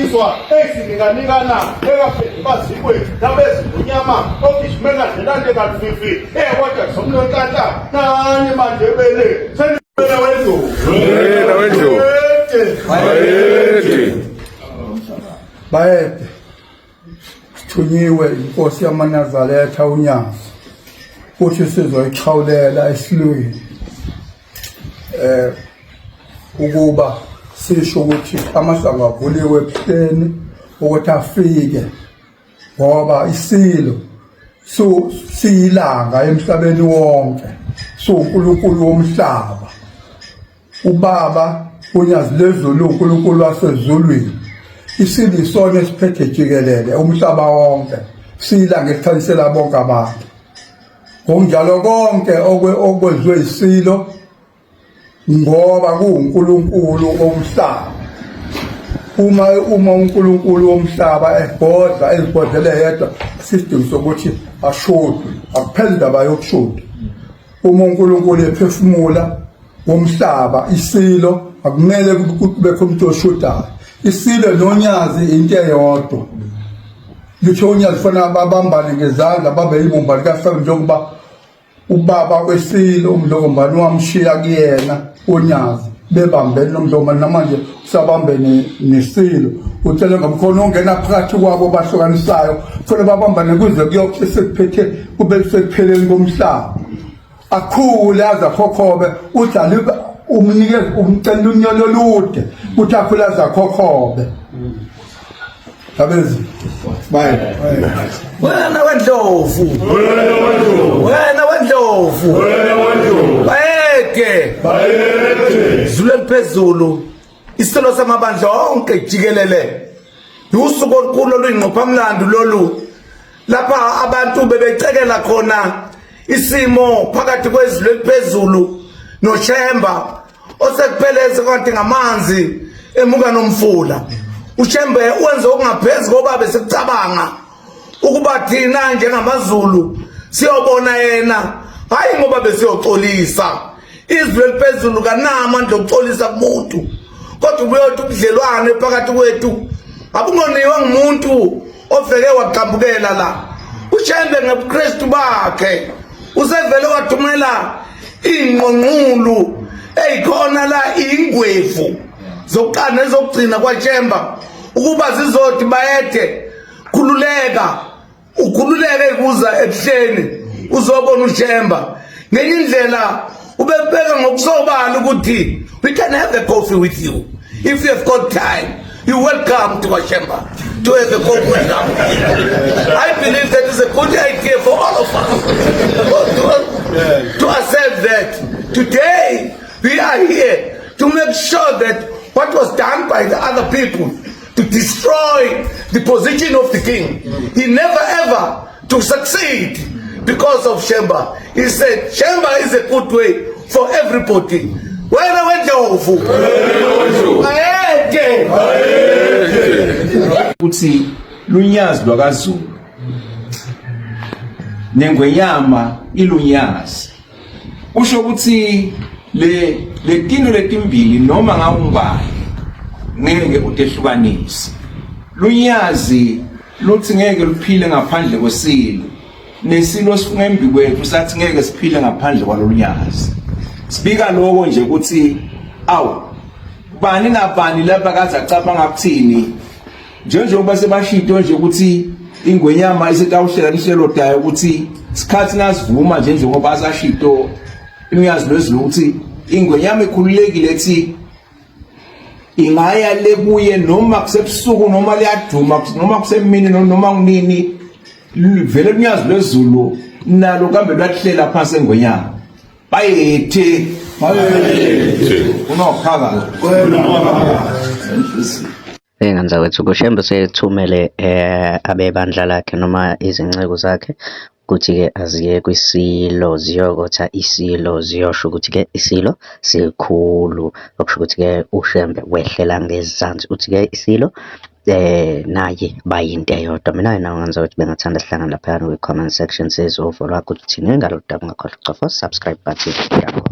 insizwa ezilinganikana ekaphethi bazikwe nabezinyama okishimela ndelande kalufifi kodwa somlontata nanye mandebele senibela wendlovu bayede sithunyiwe inkosi yamaNazaretha uNyazi futhi sizoyichawulela esilweni ukuba sisho ukuthi amasango avuliwe ebuhleni ukuthi afike ngoba isilo siyilanga emhlabeni wonke uNkulunkulu womhlaba ubaba uNyazi lezulu uNkulunkulu wasezulwini isilo isona esiphethe jikelele umhlaba wonke siyilanga elikhanyisela bonke abantu ngokunjalo konke okwenziwe isilo ngoba kuNkulunkulu womhlaba uma uNkulunkulu womhlaba ebhodla ezibhodlele yedwa system sokuthi ashodwe akupheli indaba yokushoda uma uNkulunkulu ephefumula womhlaba isilo akumele kube umuntu oshodayo isilo noNyazi into eyodwa litho uNyazi fana ababambane ngezandla babe yibumba likaFaro njengoba ubaba wesilo umlombani wamshiya kuyena uNyazi bebambene nomlombani namanje usabambene nesilo utshela ngomkhono ongena phakathi kwabo bahlukanisayo funa babambane kuze kuyokuthi sekuphethe kube sekupheleni komhlaba akhule azakhokhobe udlala umnikeze umcela unyolo lude uthi akhule azakhokhobe abezi bye wena wendlovu bayeke zulu phezulu isilo samabandla onke jikelele usuku olukhulu oluyingqopha mlando lolu lapha abantu bebecekela khona isimo phakathi kwezulu eliphezulu noShemba osekupheleze konke ngamanzi emuka nomfula uShembe wenze okungaphezulu ngoba besekucabanga ukuba thina njengamazulu siyobona yena hayi ngoba besiyoxolisa izwi eliphezulu kanamandla okuxolisa kumuntu kodwa ubuyothi ubudlelwane phakathi kwethu abungoniwe ngumuntu oveke waqhambukela la uShembe ngebuKristu bakhe usevele wathumela ingqongqulu eyikhona la ingwevu zokuqana ezokugcina kwaShemba ukuba zizothi bayede khululeka ukhululeke kuza ebuhleni uzobona uShemba ngenye indlela ubebeka ngokusobala ukuthi we can have a coffee with you if you have got time. You're welcome to Shemba to have a coffee with us. I believe that is a good idea for all of us to accept that today we are here to make sure that what was done by the other people to destroy the position of the king, he never ever to succeed because of Shemba. He said Shemba is a good way for everybody. Wena wendlovu ayeke uthi lunyazi lwakaZulu nengwenyama ilunyazi usho ukuthi le tino letimbili noma ngawungubani ngeke utehlukanise lunyazi luthi ngeke luphile ngaphandle kwesilo nesilo sifungembi kwethu sathi ngeke siphile ngaphandle kwalunyazi sibika lokho nje ukuthi awu bani nabani lapha kaze acabanga ukuthini njengoba sebashito nje ukuthi ingwenyama isetawushela lihlelo dayo ukuthi sikhathi nasivuma njengoba asashito inuyazi lwezulu ukuthi ingwenyama ikhululekile ethi ingaya lebuye noma kusebusuku noma liyaduma noma kusemini noma kunini vele inuyazi lwezulu nalo kambe lwahlela phansi engwenyama bayethe unokhaka ngandza wethu kuShembe sethumele abebandla lakhe noma izinceko zakhe ukuthi ke aziye kwisilo ziyokotha isilo ziyosho ukuthi ke isilo sikhulu okusho ukuthi ke uShembe wehlela ngezansi uthi ke isilo naye bayinto eyodwa mina nawo ngandza ukuthi bengathanda sihlangana lapha kwi comment section says over ukuthi uthini ngalolu daba ungakhohlwa ukucofa subscribe button yakho.